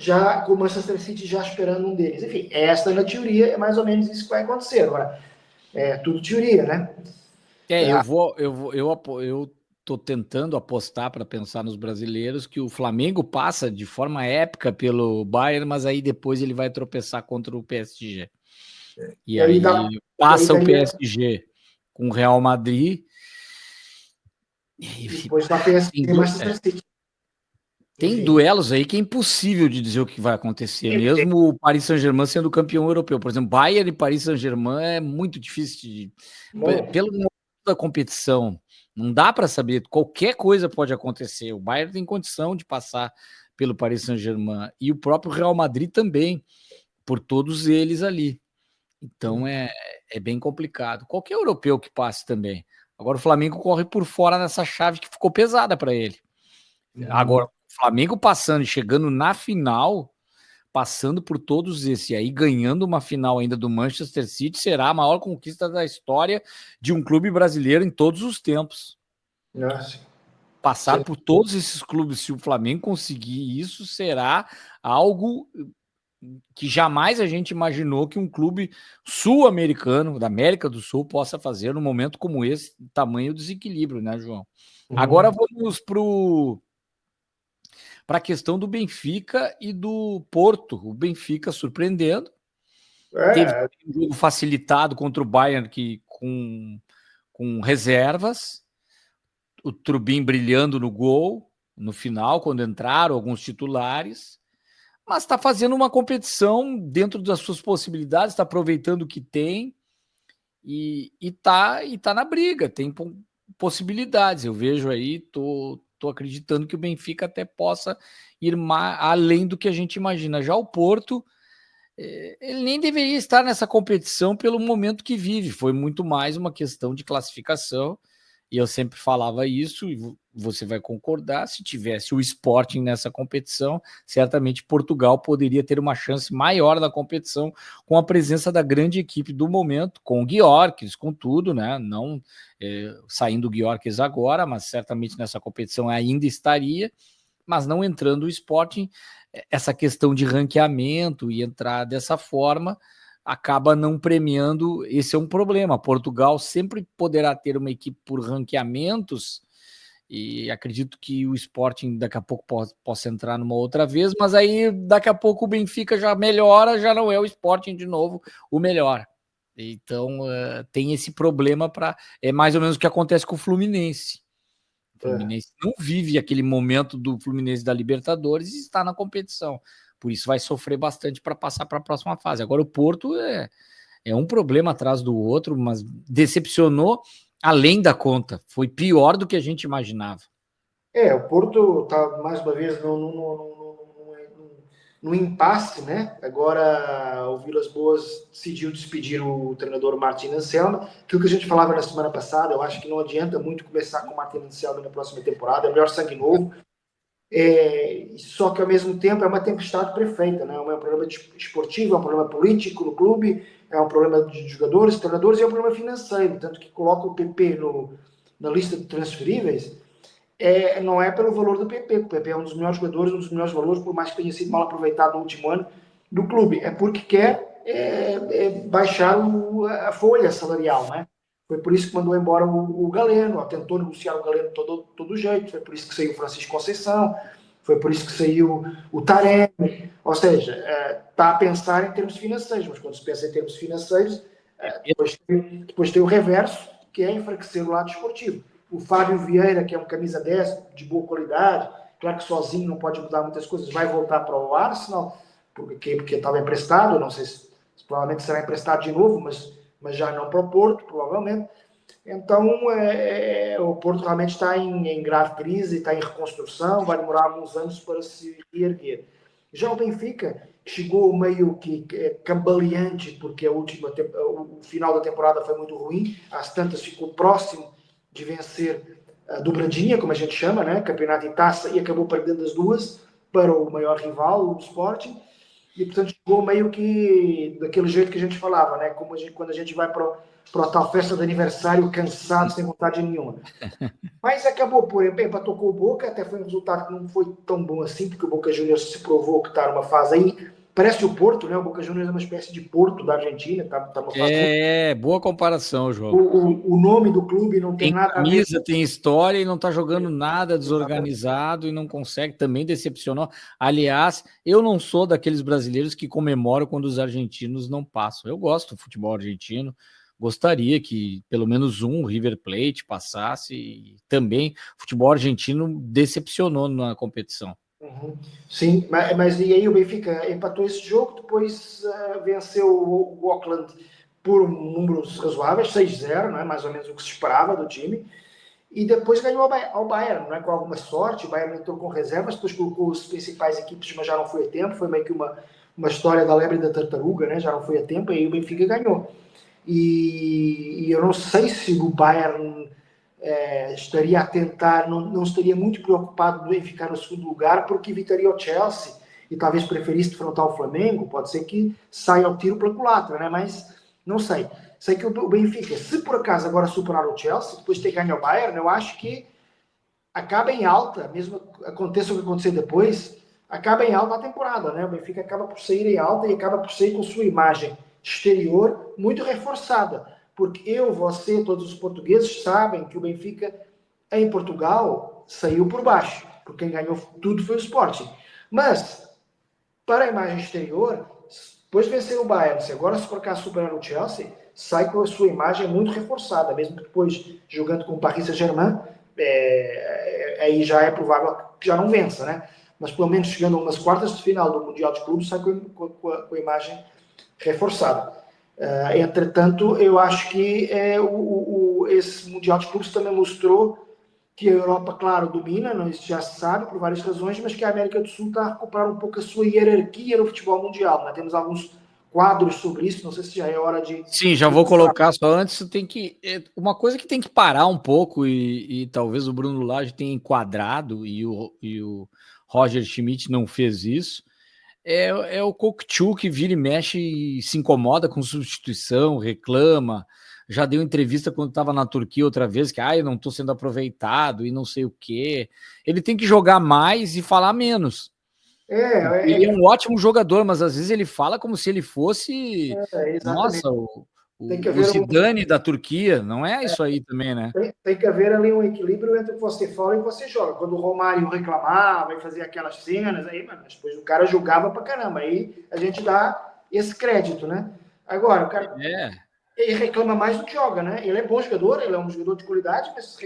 já com o Manchester City já esperando um deles. Enfim, esta na teoria é mais ou menos isso que vai acontecer. Agora, é tudo teoria, né? Eu tô tentando apostar para pensar nos brasileiros que o Flamengo passa de forma épica pelo Bayern, mas aí depois ele vai tropeçar contra o PSG. E E aí, aí e aí passa o daria, PSG com o Real Madrid. e depois dá PSG Tem, e Manchester City. tem Enfim. duelos aí que é impossível de dizer o que vai acontecer, mesmo o Paris Saint-Germain sendo campeão europeu. Por exemplo, Bayern e Paris Saint-Germain é muito difícil Muito. pelo momento da competição. Não dá para saber, qualquer coisa pode acontecer. O Bayern tem condição de passar pelo Paris Saint-Germain e o próprio Real Madrid também, por todos eles ali. Então é bem complicado. Qualquer europeu que passe também. Agora o Flamengo corre por fora nessa chave que ficou pesada para ele. Agora, o Flamengo passando, chegando na final, passando por todos esses, e aí ganhando uma final ainda do Manchester City, será a maior conquista da história de um clube brasileiro em todos os tempos. Nossa. Passar por todos esses clubes, se o Flamengo conseguir isso, será algo que jamais a gente imaginou que um clube sul-americano, da América do Sul, possa fazer num momento como esse, tamanho desequilíbrio, né, João? Agora vamos para a questão do Benfica e do Porto. O Benfica surpreendendo, teve um jogo facilitado contra o Bayern que com reservas, o Trubin brilhando no gol no final, quando entraram alguns titulares, mas está fazendo uma competição dentro das suas possibilidades, está aproveitando o que tem e tá na briga, tem possibilidades. Eu vejo aí, tô acreditando que o Benfica até possa ir além do que a gente imagina. Já o Porto, ele nem deveria estar nessa competição pelo momento que vive, foi muito mais uma questão de classificação, e eu sempre falava isso, e você vai concordar, se tivesse o Sporting nessa competição, certamente Portugal poderia ter uma chance maior na competição, com a presença da grande equipe do momento, com o Gyökeres, com tudo, né? Não saindo o Gyökeres agora, mas certamente nessa competição ainda estaria, mas não entrando o Sporting, essa questão de ranqueamento e entrar dessa forma acaba não premiando. Esse é um problema. Portugal sempre poderá ter uma equipe por ranqueamentos e acredito que o Sporting daqui a pouco possa entrar numa outra vez, mas aí daqui a pouco o Benfica já melhora, já não é o Sporting de novo o melhor. Então tem esse problema é mais ou menos o que acontece com o Fluminense. O Fluminense não vive aquele momento do Fluminense da Libertadores e está na competição. Por isso vai sofrer bastante para passar para a próxima fase. Agora o Porto É um problema atrás do outro, mas decepcionou além da conta. Foi pior do que a gente imaginava. O Porto está mais uma vez no impasse, né? Agora o Vilas Boas decidiu despedir o treinador Martin Anselmi. Aquilo que a gente falava na semana passada, eu acho que não adianta muito começar com o Martin Anselmi na próxima temporada, é melhor sangue novo. Só que ao mesmo tempo é uma tempestade perfeita, né? É um problema esportivo, é um problema político no clube, é um problema de jogadores, treinadores e é um problema financeiro, tanto que coloca o PP na lista de transferíveis. Não é pelo valor do PP, o PP é um dos melhores jogadores, um dos melhores valores, por mais que tenha sido mal aproveitado no último ano do clube, é porque quer baixar a folha salarial, né? Foi por isso que mandou embora o Galeno, tentou negociar o Galeno todo jeito, foi por isso que saiu o Francisco Conceição, foi por isso que saiu o Taremi, ou seja, está a pensar em termos financeiros, mas quando se pensa em termos financeiros, depois tem o reverso, que é enfraquecer o lado esportivo. O Fábio Vieira, que é um camisa 10 de boa qualidade, claro que sozinho não pode mudar muitas coisas, vai voltar para o Arsenal, porque estava emprestado, não sei se provavelmente será emprestado de novo, mas já não para o Porto, provavelmente. Então, o Porto realmente está em grave crise, está em reconstrução, vai demorar alguns anos para se reerguer. Já o Benfica chegou meio que cambaleante, porque o final da temporada foi muito ruim, às tantas ficou próximo de vencer a dobradinha, como a gente chama, né? Campeonato e taça, e acabou perdendo as duas para o maior rival, o Sporting, e portanto chegou meio que daquele jeito que a gente falava, né? Como quando a gente vai para a tal festa de aniversário cansado, sem vontade nenhuma. Mas acabou por empatou com o Boca, até foi um resultado que não foi tão bom assim, porque o Boca Juniors se provou que está numa fase aí. Parece o Porto, né? O Boca Juniors é uma espécie de Porto da Argentina, tá numa fase muito... Boa comparação, João. O nome do clube não tem Tem nada a ver. camisa, tem história e não está jogando nada, desorganizado e não consegue, também decepcionou. Aliás, eu não sou daqueles brasileiros que comemoram quando os argentinos não passam. Eu gosto do futebol argentino, gostaria que pelo menos um River Plate passasse e também o futebol argentino decepcionou na competição. Uhum. Sim, mas e aí o Benfica empatou esse jogo, depois venceu o Auckland por números razoáveis, 6-0, não é? Mais ou menos o que se esperava do time, e depois ganhou ao Bayern, não é? Com alguma sorte. O Bayern entrou com reservas, depois colocou as principais equipes, mas já não foi a tempo, foi meio que uma história da lebre e da tartaruga, né? Já não foi a tempo, e aí o Benfica ganhou. E eu não sei se o Bayern estaria a tentar, não estaria muito preocupado em ficar no segundo lugar, porque evitaria o Chelsea e talvez preferisse defrontar o Flamengo. Pode ser que saia ao tiro pela culatra, né? Mas não sei. Sei que o Benfica, se por acaso agora superar o Chelsea, depois de ter ganho o Bayern, eu acho que acaba em alta, mesmo aconteça o que acontecer depois, acaba em alta a temporada, né? O Benfica acaba por sair em alta e acaba por sair com sua imagem exterior muito reforçada. Porque eu, você, todos os portugueses sabem que o Benfica, em Portugal, saiu por baixo. Porque quem ganhou tudo foi o Sporting. Mas, para a imagem exterior, depois de vencer o Bayern, se agora se por acaso superar o Chelsea, sai com a sua imagem muito reforçada, mesmo que depois, jogando com o Paris Saint-Germain, aí já é provável que já não vença, né? Mas pelo menos chegando a umas quartas de final do Mundial de Clubes, sai com a imagem reforçada. Entretanto, eu acho que esse Mundial de Clubes também mostrou que a Europa, claro, domina, não, isso já se sabe por várias razões, mas que a América do Sul está a recuperar um pouco a sua hierarquia no futebol mundial. Né? Temos alguns quadros sobre isso, não sei se já é hora de... Sim, já vou colocar só antes, tem que... Uma coisa que tem que parar um pouco, e talvez o Bruno Lage tenha enquadrado, e o Roger Schmidt não fez isso, é o Cockchu que vira e mexe e se incomoda com substituição, reclama, já deu entrevista quando estava na Turquia outra vez, que eu não estou sendo aproveitado e não sei o quê. Ele tem que jogar mais e falar menos. Ele é um ótimo jogador, mas às vezes ele fala como se ele fosse, exatamente. nossa, Tem que o haver Zidane da Turquia. Não é isso aí também, né? tem que haver ali um equilíbrio entre o que você fala e o que você joga. Quando o Romário reclamava e fazia aquelas cenas, aí, mano, depois o cara jogava pra caramba. Aí a gente dá esse crédito, né? Agora, o cara ele reclama mais do que joga, né? Ele é bom jogador, ele é um jogador de qualidade, mas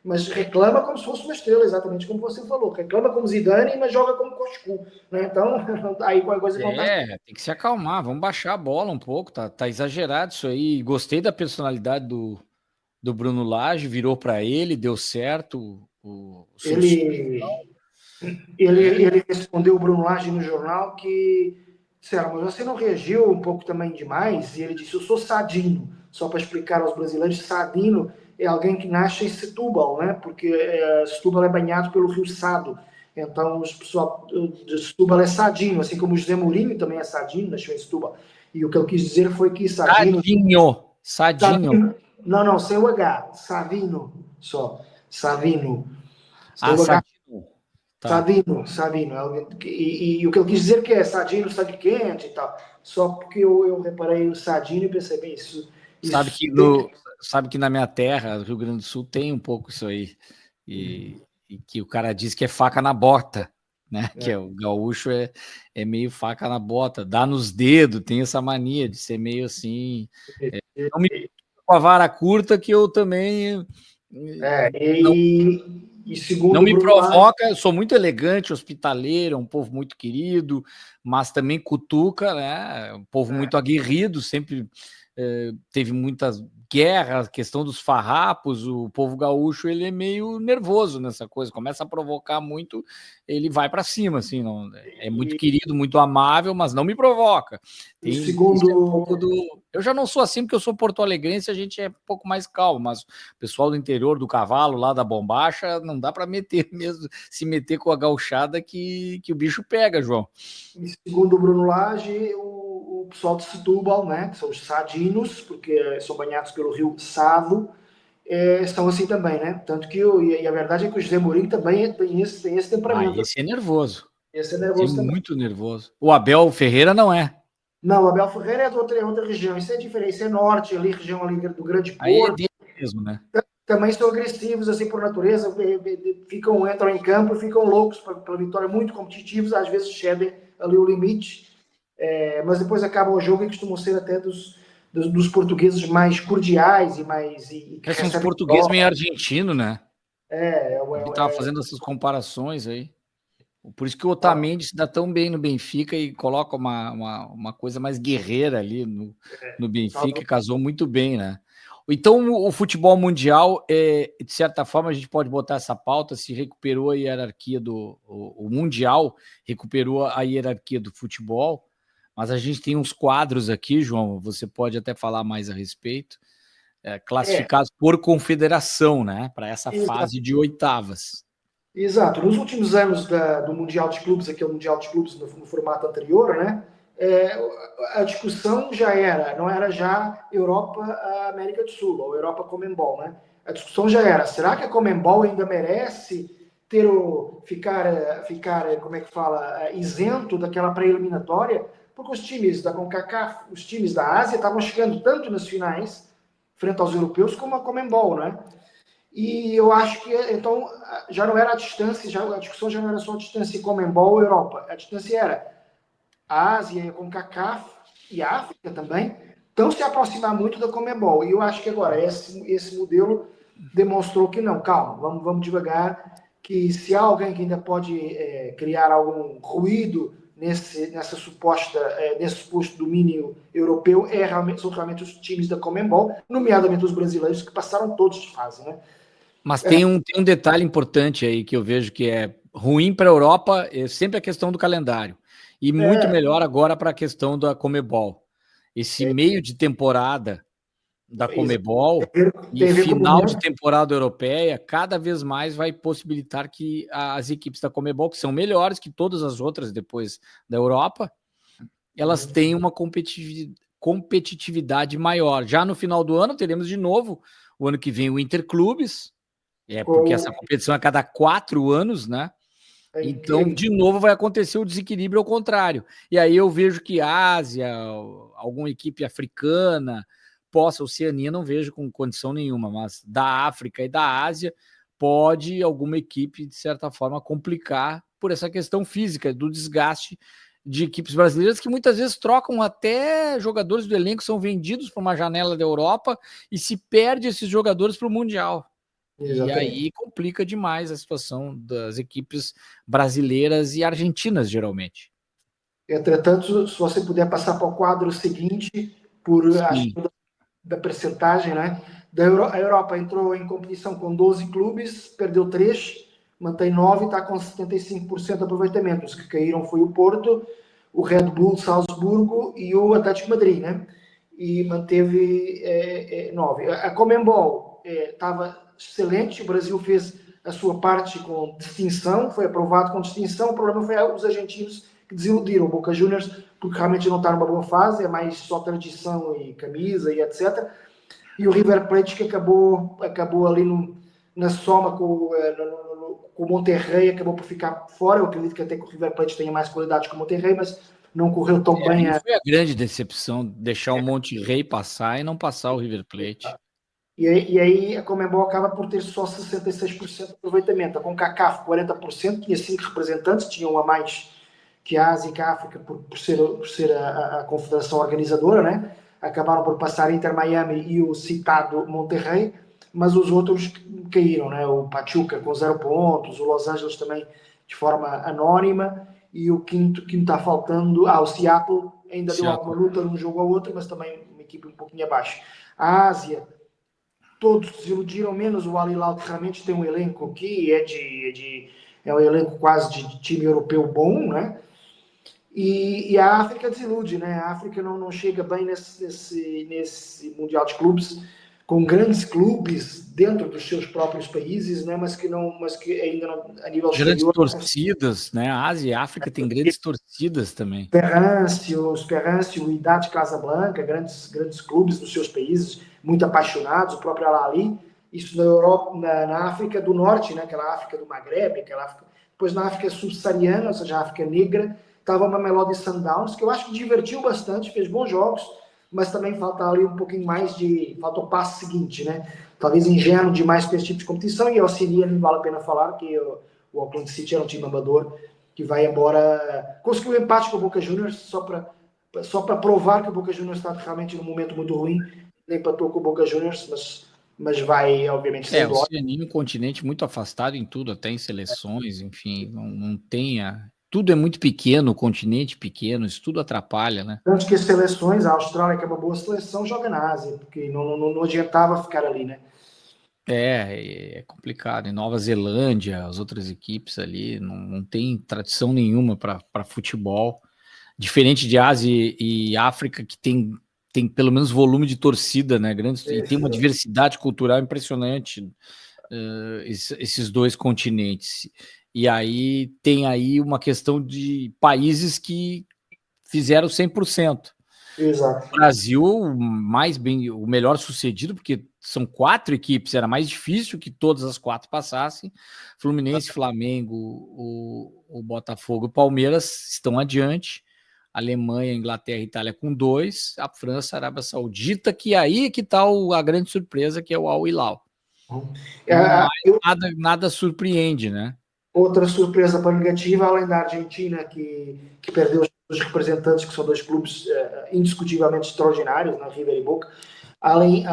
mas reclama como se fosse uma estrela, exatamente como você falou. Reclama como Zidane, mas joga como Coscu, né? Então, aí qualquer coisa acontece. Tem que se acalmar, vamos baixar a bola um pouco, tá exagerado isso aí. Gostei da personalidade do Bruno Lage, virou para ele, deu certo o substituto, né? Ele respondeu o Bruno Lage no jornal que disseram, mas você não reagiu um pouco também demais? E ele disse, eu sou sadino. Só para explicar aos brasileiros, sadino é alguém que nasce em Setúbal, né? Porque Setúbal é banhado pelo rio Sado. Então, o pessoal de Setúbal é sadino, assim como o José Mourinho também é sadino, nasceu em Setúbal. E o que ele quis dizer foi que sadino... Sadinho. Não, sem o H. Savino, só. Savino. Sem Ah, o H. Sadinho. Tá. Sabino. E o que ele quis dizer que é Sadino, sangue quente e tal. Só porque eu reparei o Sadino e pensei, bem, Sabe isso que, no, sabe que na minha terra, Rio Grande do Sul, tem um pouco isso aí. E que o cara diz que é faca na bota, né? Que é, o gaúcho é meio faca na bota, dá nos dedos, tem essa mania de ser meio assim. Não me com a vara curta que eu também não, segundo não o me Bruno Lage, provoca. Eu sou muito elegante, hospitaleiro, um povo muito querido, mas também cutuca, né? Um povo muito aguerrido, sempre teve muitas guerras, questão dos farrapos. O povo gaúcho ele é meio nervoso nessa coisa, começa a provocar muito, ele vai para cima, assim, não, é muito querido, muito amável, mas não me provoca. Isso é um pouco segundo, do. Eu já não sou assim porque eu sou porto-alegrense, a gente é um pouco mais calmo, mas o pessoal do interior do cavalo, lá da bombacha, não dá para meter mesmo, se meter com a gauchada que o bicho pega, João. segundo o Bruno Lage, o pessoal de Setúbal, né, que são os sadinos, porque são banhados pelo rio Sado, estão assim também, né? Tanto que e a verdade é que o José Mourinho também tem esse Ah, temperamento. esse é nervoso. Esse é Esse é nervoso também. muito nervoso. O Abel Ferreira não é. Não, Abel Ferreira é de outra região. Isso é diferente. Isso é norte, ali, região ali do Grande Aí é Porto. dele mesmo, né? Também são agressivos, assim, por natureza. Entram em campo e ficam loucos pela vitória, muito competitivos. Às vezes cedem ali o limite. Mas depois acabam o jogo e costumam ser até dos portugueses mais cordiais e mais... que Parece uns recebem portugueses bola. meio argentino, né? É, Ele estava é, fazendo essas comparações aí. Por isso que o é, Otamendi se dá tão bem no Benfica e coloca uma coisa mais guerreira ali no Benfica, e casou muito bem, né? Então, o futebol mundial, de certa forma, a gente pode botar essa pauta, se recuperou a hierarquia o Mundial, recuperou a hierarquia do futebol, mas a gente tem uns quadros aqui, João, você pode até falar mais a respeito, é, classificados por confederação, né? Para essa é, fase de oitavas. Exato. Nos últimos anos do Mundial de Clubes, aquele Mundial de Clubes no formato anterior, né, a discussão já não era já Europa-América do Sul, ou Europa-Comembol, né? A discussão já era, será que a Comembol ainda merece ficar, como é que fala, isento daquela pré-eliminatória? Porque os times da CONCACAF, os times da Ásia estavam chegando tanto nas finais, frente aos europeus, como a Comembol, né? E eu acho que, então, já não era a distância, a discussão já não era só a distância Comembol Europa. A distância era a Ásia com CACAF e a África também estão se aproximar muito da Comembol. E eu acho que agora esse modelo demonstrou que não, calma, vamos devagar, que se há alguém que ainda pode criar algum ruído nesse suposto domínio europeu, são realmente os times da Comembol, nomeadamente os brasileiros, que passaram todos de fase, né? Mas tem um detalhe importante aí que eu vejo que é ruim para a Europa, é sempre a questão do calendário. E muito É, melhor agora para a questão da Comebol. Esse meio de temporada da Comebol e tem a ver com o final de momento. temporada europeia, cada vez mais vai possibilitar que as equipes da Comebol, que são melhores que todas as outras depois da Europa, elas tenham uma competitividade maior. Já no final do ano, teremos de novo, o ano que vem, o Interclubes, porque essa competição é a cada 4 anos, né? Então, de novo, vai acontecer o desequilíbrio ao contrário. E aí eu vejo que a Ásia, alguma equipe africana, Oceania não vejo com condição nenhuma, mas da África e da Ásia, pode alguma equipe, de certa forma, complicar por essa questão física, do desgaste de equipes brasileiras que muitas vezes trocam até jogadores do elenco, são vendidos para uma janela da Europa e se perde esses jogadores para o Mundial. E aí complica demais a situação das equipes brasileiras e argentinas, geralmente. Entretanto, se você puder passar para o quadro seguinte, por Sim. da percentagem, né? A Europa entrou em competição com 12 clubes, perdeu 3, mantém 9 e está com 75% de aproveitamento. Os que caíram foi o Porto, o Red Bull Salzburgo e o Atlético Madrid, né? E manteve 9. A Conmebol estava excelente, o Brasil fez a sua parte com distinção, foi aprovado com distinção, o problema foi os argentinos que desiludiram o Boca Juniors, porque realmente não está numa boa fase, é mais só tradição e camisa e etc. E o River Plate que acabou ali na soma com o Monterrey, acabou por ficar fora. Eu acredito que até que o River Plate tenha mais qualidade que o Monterrey, mas não correu tão bem. Aí foi a grande decepção, deixar o Monterrey passar e não passar o River Plate. E aí a Conmebol acaba por ter só 66% de aproveitamento. A CONCACAF 40%, tinha 5 representantes, tinha um a mais que a Ásia e que a África por ser a confederação organizadora, né? Acabaram por passar Inter Miami e o citado Monterrey, mas os outros caíram, né? O Pachuca com 0 pontos, o Los Angeles também de forma anónima, e o quinto está faltando, o Seattle ainda deu alguma luta num jogo ao outro, mas também uma equipe um pouquinho abaixo. A Ásia, todos desiludiram, menos o Al Hilal, que realmente tem um elenco que é um elenco quase de time europeu bom, né? E a África desilude, né? A África não chega bem nesse Mundial de Clubes, com grandes clubes dentro dos seus próprios países, né? Mas que ainda não, a nível grandes exterior. Torcidas, né? A Ásia e a África tem grandes torcidas também. Esperancio, Wydad Casablanca, grandes clubes nos seus países, muito apaixonados, o próprio Al Ahly, isso na Europa, na África do Norte, né? Aquela África do Maghreb, aquela África, depois na África subsaariana, ou seja, a África negra, estava uma Mamelodi Sundowns, que eu acho que divertiu bastante, fez bons jogos, mas também falta ali um pouquinho mais falta o passo seguinte, né? Talvez ingênuo demais para esse tipo de competição, e a Oceania não vale a pena falar, que o Auckland City era um time amador, que vai embora. Conseguiu um empate com o Boca Juniors, só para provar que o Boca Juniors está realmente num momento muito ruim, empatou com o Boca Juniors, mas vai, obviamente, sem O dó. Oceania é um continente muito afastado em tudo, até em seleções, enfim, não tenha. Tudo é muito pequeno, o continente pequeno, isso tudo atrapalha, né? Tanto que as seleções, a Austrália, que é uma boa seleção, joga na Ásia, porque não adiantava ficar ali, né? É complicado. Em Nova Zelândia, as outras equipes ali não tem tradição nenhuma para futebol. Diferente de Ásia e África, que tem pelo menos volume de torcida, né? Grande, e tem uma diversidade cultural impressionante, esses dois continentes. E aí tem aí uma questão de países que fizeram 100%. Exato. O Brasil, o melhor sucedido, porque são 4 equipes, era mais difícil que todas as 4 passassem. Fluminense, Flamengo, o Botafogo e o Palmeiras estão adiante. Alemanha, Inglaterra e Itália com 2. A França, Arábia Saudita, que aí é que está a grande surpresa, que é o Al Hilal. Nada surpreende, né? Outra surpresa para negativa, além da Argentina, que perdeu os representantes, que são dois clubes indiscutivelmente extraordinários, na River e Boca. Além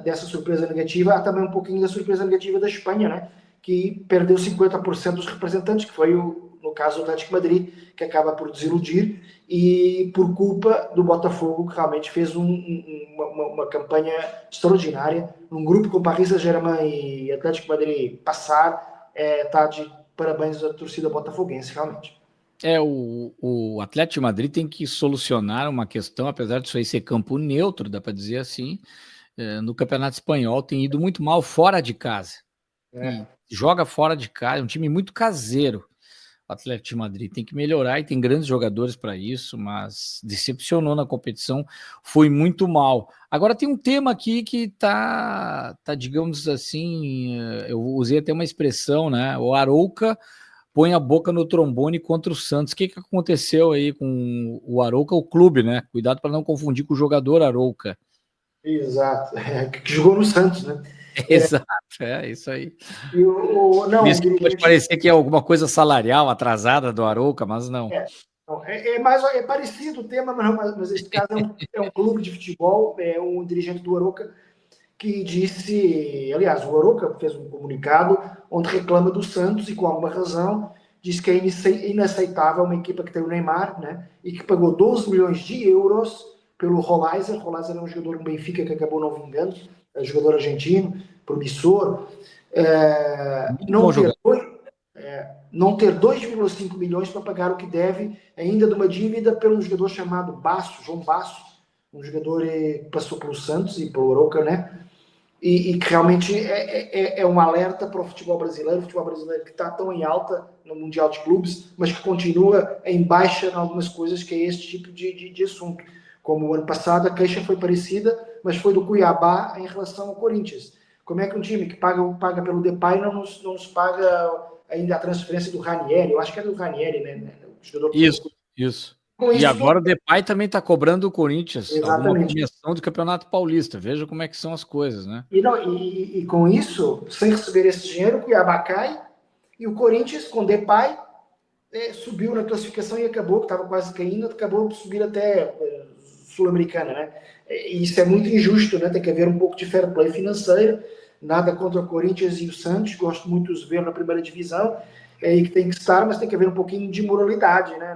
dessa surpresa negativa, há também um pouquinho da surpresa negativa da Espanha, né? Que perdeu 50% dos representantes, que foi, no caso, o Atlético Madrid, que acaba por desiludir, e por culpa do Botafogo, que realmente fez uma campanha extraordinária. Um grupo com Paris Saint-Germain e Atlético Madrid passar, está de parabéns à torcida botafoguense, realmente. O Atlético de Madrid tem que solucionar uma questão, apesar disso aí ser campo neutro, dá para dizer assim, no Campeonato Espanhol tem ido muito mal fora de casa. E joga fora de casa, é um time muito caseiro. O Atlético de Madrid tem que melhorar e tem grandes jogadores para isso, mas decepcionou na competição, foi muito mal. Agora tem um tema aqui que tá digamos assim, eu usei até uma expressão, né? O Arouca põe a boca no trombone contra o Santos. O que aconteceu aí com o Arouca, o clube, né? Cuidado para não confundir com o jogador Arouca. Exato, que jogou no Santos, né? Exato, é isso aí. Não, pode parecer que é alguma coisa salarial atrasada do Arouca, mas não. É parecido o tema, mas este caso é um clube de futebol, é um dirigente do Arouca que disse, aliás, o Arouca fez um comunicado onde reclama do Santos e com alguma razão diz que é inaceitável uma equipa que tem o Neymar, né, e que pagou 12 milhões de euros pelo Rolaiser. Rolaiser é um jogador do Benfica que acabou não vingando, é um jogador argentino, promissor. Muito bom jogador. Não ter 2,5 milhões para pagar o que deve, ainda de uma dívida pelo jogador chamado Basso, João Basso, um jogador que passou pelo Santos e pelo Arouca, né? E que realmente é um alerta para o futebol brasileiro que está tão em alta no Mundial de Clubes, mas que continua em baixa em algumas coisas, que é este tipo de assunto. Como o ano passado, a queixa foi parecida, mas foi do Cuiabá em relação ao Corinthians. Como é que um time que paga pelo Depay não nos paga ainda a transferência do Ranieri? Eu acho que é do Ranieri, né? O jogador que Isso, foi... isso. Com E isso, agora o Depay também está cobrando o Corinthians alguma exatamente. premiação do Campeonato Paulista. Veja como é que são as coisas, né? E com isso, sem receber esse dinheiro, o Cuiabá cai e o Corinthians, com Depay, subiu na classificação e acabou, que estava quase caindo, acabou de subir até Sul-Americana, né? E isso é muito injusto, né? Tem que haver um pouco de fair play financeiro. Nada contra o Corinthians e o Santos, gosto muito de os ver na primeira divisão, é aí que tem que estar, mas tem que haver um pouquinho de moralidade, né,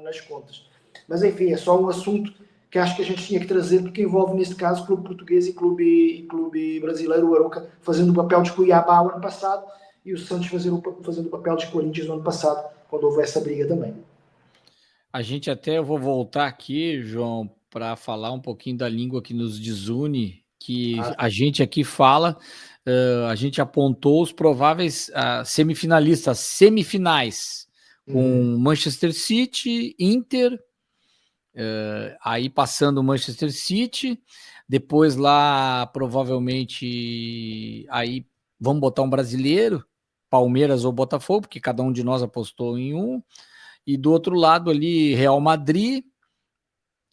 nas contas. Mas enfim, é só um assunto que acho que a gente tinha que trazer, porque envolve, neste caso, clube português e clube brasileiro, o Arouca fazendo o papel de Cuiabá o ano passado e o Santos fazendo o papel de Corinthians no ano passado, quando houve essa briga também. A gente até, eu vou voltar aqui, João, para falar um pouquinho da língua que nos desune, que a gente aqui fala, a gente apontou os prováveis semifinais, com Manchester City, Inter, aí passando o Manchester City, depois lá provavelmente aí vamos botar um brasileiro, Palmeiras ou Botafogo, porque cada um de nós apostou em um, e do outro lado ali Real Madrid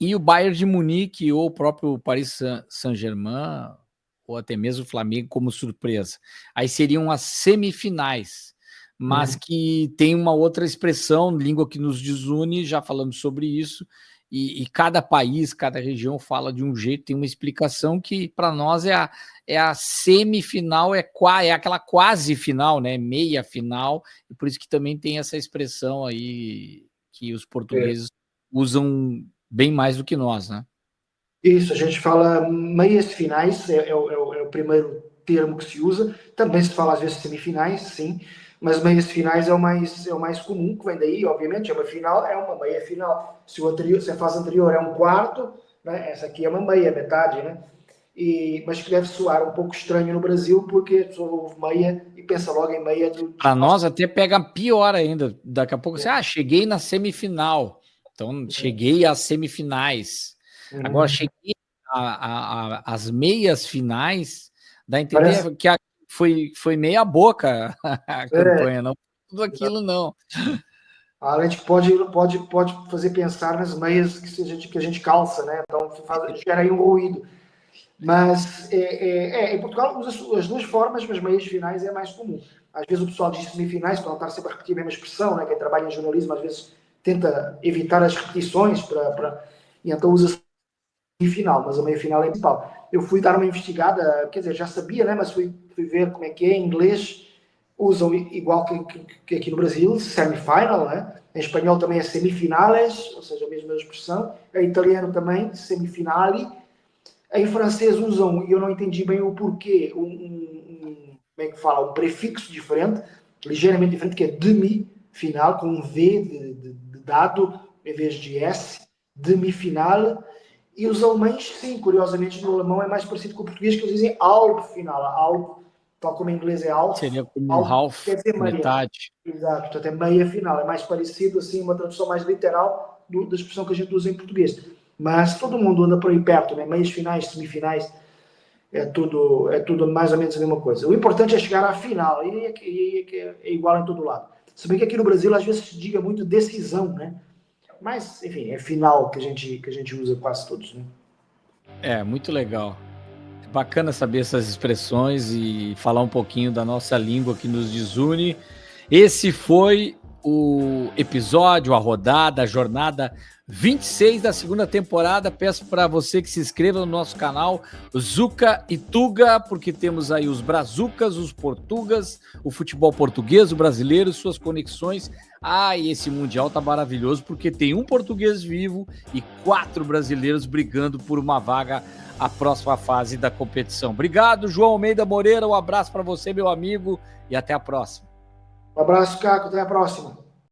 e o Bayern de Munique ou o próprio Paris Saint-Germain ou até mesmo o Flamengo como surpresa. Aí seriam as semifinais, mas que tem uma outra expressão, língua que nos desune, já falamos sobre isso, e cada país, cada região fala de um jeito, tem uma explicação que para nós é a semifinal, é aquela quase final, né? Meia final, e por isso que também tem essa expressão aí que os portugueses usam bem mais do que nós, né? Isso, a gente fala meias finais, é o primeiro termo que se usa. Também se fala às vezes semifinais, sim, mas meias finais é o mais comum, que vem daí, obviamente. É uma final, é uma meia final. Se a fase anterior é um quarto, né, essa aqui é uma meia, metade, né? Mas que deve soar um pouco estranho no Brasil, porque a pessoa ouve meia e pensa logo em meia do Para espaço. nós até pega pior ainda. Daqui a pouco você, cheguei na semifinal. Então, cheguei às semifinais. Agora, cheguei às meias finais, dá a Parece. entender que foi meia boca a É, campanha, não tudo aquilo, não. a gente pode fazer pensar nas meias que a gente calça, né? Então gera aí um ruído. Mas em Portugal usa as duas formas, mas meias finais é mais comum. Às vezes o pessoal diz semifinais para não estar sempre a repetir a mesma expressão, né? Quem trabalha em jornalismo às vezes tenta evitar as repetições e então usa semifinal, mas a meia final é principal. Eu fui dar uma investigada, quer dizer, já sabia, né? Mas fui ver como é que é em inglês. Usam igual que aqui no Brasil, semifinal, né? Em espanhol também é semifinales, ou seja, a mesma expressão. Em italiano também, semifinali. Em francês usam, e eu não entendi bem o porquê, como é que fala, um prefixo diferente, ligeiramente diferente, que é demi-final, com um V de dado, em vez de S, demi-final. E os alemães, sim, curiosamente, no alemão é mais parecido com o português, que eles dizem halb final. Halb, tal como em inglês é half, Seria como um halb half, quer dizer meia. metade. Exato, portanto é meia final. É mais parecido, assim, uma tradução mais literal da expressão que a gente usa em português. Mas todo mundo anda por aí perto, né? Meias finais, semifinais, é tudo mais ou menos a mesma coisa. O importante é chegar à final, é igual em todo lado. Se bem que aqui no Brasil às vezes se diga muito decisão, né? Mas, enfim, é final que a gente usa quase todos, né? É, muito legal. É bacana saber essas expressões e falar um pouquinho da nossa língua que nos desune. Esse foi o episódio, a rodada, a jornada 26 da segunda temporada. Peço para você que se inscreva no nosso canal Zuca e Tuga, porque temos aí os brazucas, os portugas, o futebol português, o brasileiro, suas conexões. E esse Mundial tá maravilhoso, porque tem um português vivo e 4 brasileiros brigando por uma vaga à próxima fase da competição. Obrigado, João Almeida Moreira, um abraço para você, meu amigo, e até a próxima. Um abraço, Caco, até a próxima.